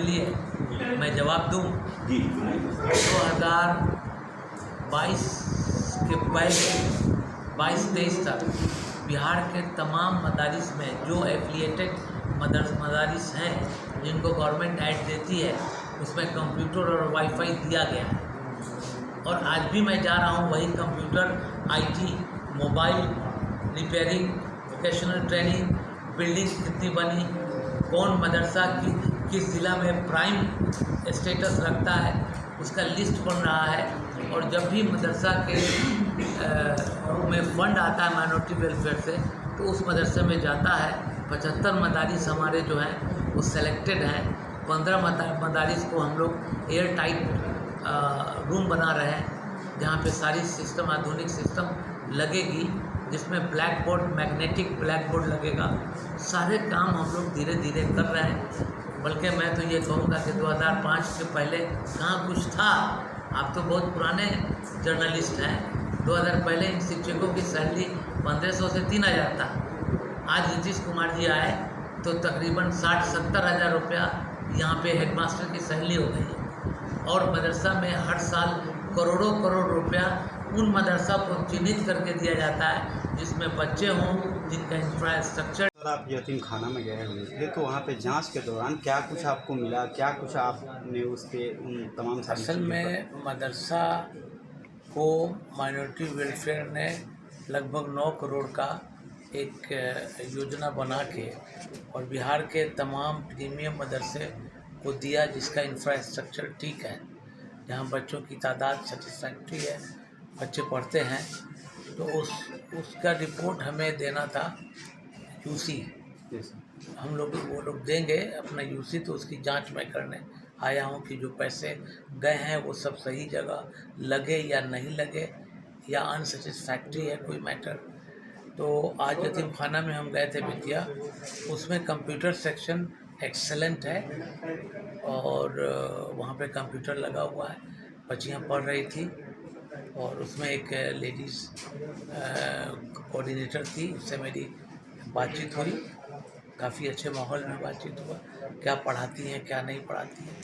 लिए मैं जवाब दूं। 2022 के पहले 22-23 तक बिहार के तमाम मदारिस में जो एफिलिएटेड मदारिस हैं जिनको गवर्नमेंट ऐड देती है उसमें कंप्यूटर और वाईफाई दिया गया है। और आज भी मैं जा रहा हूँ वही computer, IT, mobile repairing, vocational training, building कितनी बनी, कौन मदरसा किस ज़िला में प्राइम स्टेटस रखता है उसका लिस्ट बन रहा है। और जब भी मदरसा के में फंड आता है माइनॉरिटी वेलफेयर से तो उस मदरसे में जाता है। 75 मदारिस हमारे जो हैं वो सेलेक्टेड हैं। 15 मदारिस को हम लोग एयर टाइट रूम बना रहे हैं जहाँ पे सारी सिस्टम आधुनिक सिस्टम लगेगी, जिसमें black board, magnetic black board लगेगा। सारे काम हम लोग धीरे धीरे कर रहे हैं। बल्कि मैं तो ये कहूँगा कि 2005 के पहले कहाँ कुछ था। आप तो बहुत पुराने जर्नलिस्ट हैं। 2000 पहले इन शिक्षकों की सैलरी 1500 से 3000 था। आज नीतीश कुमार जी आए तो तकरीबन 60-70 हज़ार रुपया यहाँ पे हेडमास्टर की सैलरी हो गई है। और मदरसा में हर साल करोड़ों करोड़ रुपया उन मदरसा को चिन्हित करके दिया जाता है जिसमें बच्चे हों जिनका इंफ्रास्ट्रक्चर। आप यतीम खाना में गए हुए थे तो वहाँ पे जांच के दौरान क्या कुछ आपको मिला, क्या कुछ आपने उसके उन तमाम सारी असल में मदरसा को माइनॉरिटी वेलफेयर ने लगभग 9 करोड़ का एक योजना बना के और बिहार के तमाम प्रीमियम मदरसे को दिया जिसका इंफ्रास्ट्रक्चर ठीक है, जहाँ बच्चों की तादाद सेटिस्फैक्ट्री है, बच्चे पढ़ते हैं। तो उसका रिपोर्ट हमें देना था यूसी। हम लोग वो लोग देंगे अपना यूसी, तो उसकी जांच मैं करने आया हूँ कि जो पैसे गए हैं वो सब सही जगह लगे या नहीं लगे या अनसेटिस्फैक्ट्री है कोई मैटर। तो आज यतीम खाना में हम गए थे बिटिया, उसमें कंप्यूटर सेक्शन एक्सेलेंट है और वहाँ पे कंप्यूटर लगा हुआ है, बच्चियाँ पढ़ रही थी। और उसमें एक लेडीज़ कोऑर्डिनेटर थी, उससे मेरी बातचीत हुई, काफ़ी अच्छे माहौल में बातचीत हुआ, क्या पढ़ाती हैं क्या नहीं पढ़ाती हैं।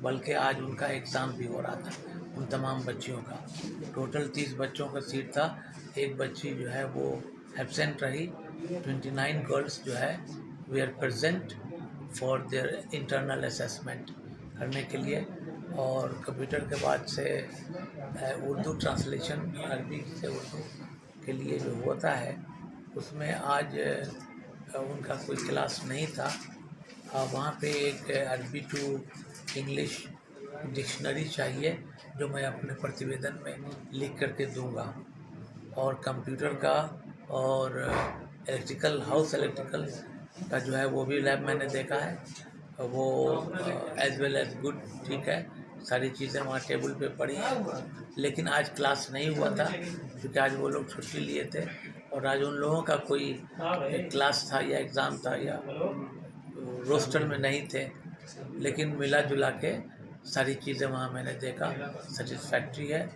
बल्कि आज उनका एग्ज़ाम भी हो रहा था उन तमाम बच्चियों का। टोटल 30 बच्चों का सीट था, एक बच्ची जो है वो एब्सेंट रही। 29 गर्ल्स जो है we are present for their internal assessment करने के लिए। और कंप्यूटर के बाद से उर्दू ट्रांसलेशन, अरबी से उर्दू के लिए जो होता है उसमें आज उनका कोई क्लास नहीं था। वहाँ पे एक अरबी टू इंग्लिश डिक्शनरी चाहिए जो मैं अपने प्रतिवेदन में लिख करके दूंगा। और कंप्यूटर का और हाउस इलेक्ट्रिकल का जो है वो भी लैब मैंने देखा है, वो एज वेल एज गुड, ठीक है, सारी चीज़ें वहाँ टेबल पे पड़ी हैं। लेकिन आज क्लास नहीं हुआ था क्योंकि आज वो लोग छुट्टी लिए थे और आज उन लोगों का कोई क्लास था या एग्ज़ाम था या रोस्टर में नहीं थे। लेकिन मिला जुला के सारी चीज़ें वहाँ मैंने देखा, सेटिस्फैक्ट्री है,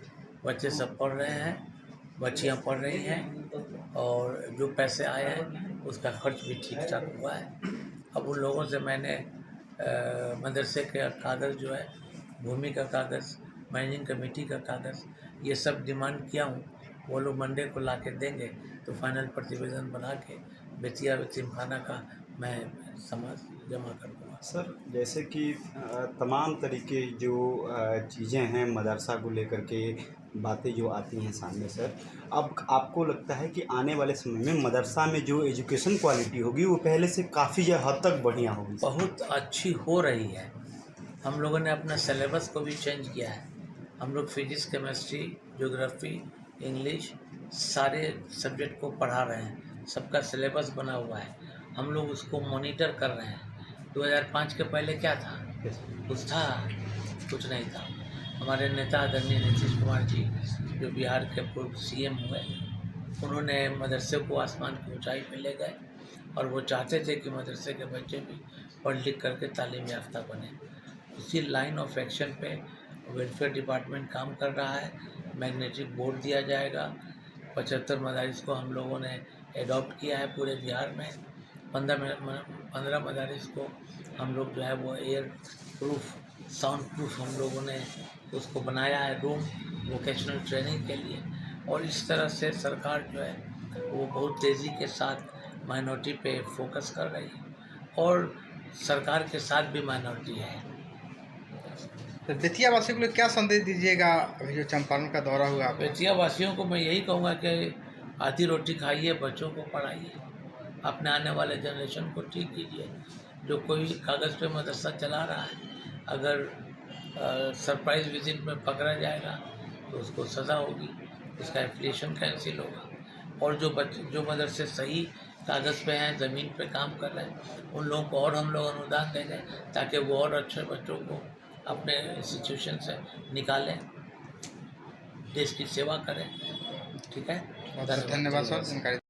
बच्चे सब पढ़ रहे हैं, बच्चियाँ पढ़ रही हैं और जो पैसे आए हैं उसका खर्च भी ठीक ठाक हुआ है। अब उन लोगों से मैंने मदरसे के कागज़ जो है, भूमि का कागज़, मैनेजिंग कमेटी का कागज़, ये सब डिमांड किया हूँ। वो लोग मंडे को ला के देंगे तो फाइनल प्रतिवेदन बना के बेतिया यतीमखाना का मैं समाज जमा कर दूँगा। सर, जैसे कि तमाम तरीके जो चीज़ें हैं मदरसा को लेकर के बातें जो आती हैं सामने सर, अब आपको लगता है कि आने वाले समय में मदरसा में जो एजुकेशन क्वालिटी होगी वो पहले से काफ़ी हद तक बढ़िया होगी? बहुत अच्छी हो रही है। हम लोगों ने अपना सिलेबस को भी चेंज किया है। हम लोग फिजिक्स, केमिस्ट्री, ज्योग्राफी, इंग्लिश सारे सब्जेक्ट को पढ़ा रहे हैं, सबका सिलेबस बना हुआ है, हम लोग उसको मॉनिटर कर रहे हैं। 2005 के पहले क्या था? कुछ था? कुछ नहीं था। हमारे नेता आदरणीय नीतीश कुमार जी जो बिहार के पूर्व सीएम हुए, उन्होंने मदरसे को आसमान की ऊंचाई पे ले गए और वो चाहते थे कि मदरसे के बच्चे भी पढ़ लिख करके तालीम याफ्ता बने। उसी लाइन ऑफ एक्शन पे वेलफेयर डिपार्टमेंट काम कर रहा है। मैग्नेटिक बोर्ड दिया जाएगा। 75 मदारिस को हम लोगों ने एडॉप्ट किया है पूरे बिहार में। 15 मदारिस को हम लोग जो है वो एयर प्रूफ साउंड प्रूफ हम लोगों ने उसको बनाया है रूम वोकेशनल ट्रेनिंग के लिए। और इस तरह से सरकार जो है वो बहुत तेज़ी के साथ माइनॉरिटी पे फोकस कर रही है और सरकार के साथ भी माइनॉरिटी है। तो बेतिया वासियों के लिए क्या संदेश दीजिएगा अभी जो चंपारण का दौरा हुआ आपका? बेतिया वासियों को मैं यही कहूँगा कि आधी रोटी खाइए, बच्चों को पढ़ाइए, अपने आने वाले जनरेशन को ठीक कीजिए। जो कोई कागज़ पे मदरसा चला रहा है, अगर सरप्राइज विजिट में पकड़ा जाएगा तो उसको सज़ा होगी, उसका एप्लीकेशन कैंसिल होगा। और जो मदरसे सही कागज़ पे हैं, ज़मीन पे काम कर रहे हैं, उन लोगों को और हम लोग अनुदान देंगे ताकि वो और अच्छे बच्चों को अपने इंस्टीट्यूशन से निकालें, देश की सेवा करें। ठीक है, धन्यवाद सर जानकारी।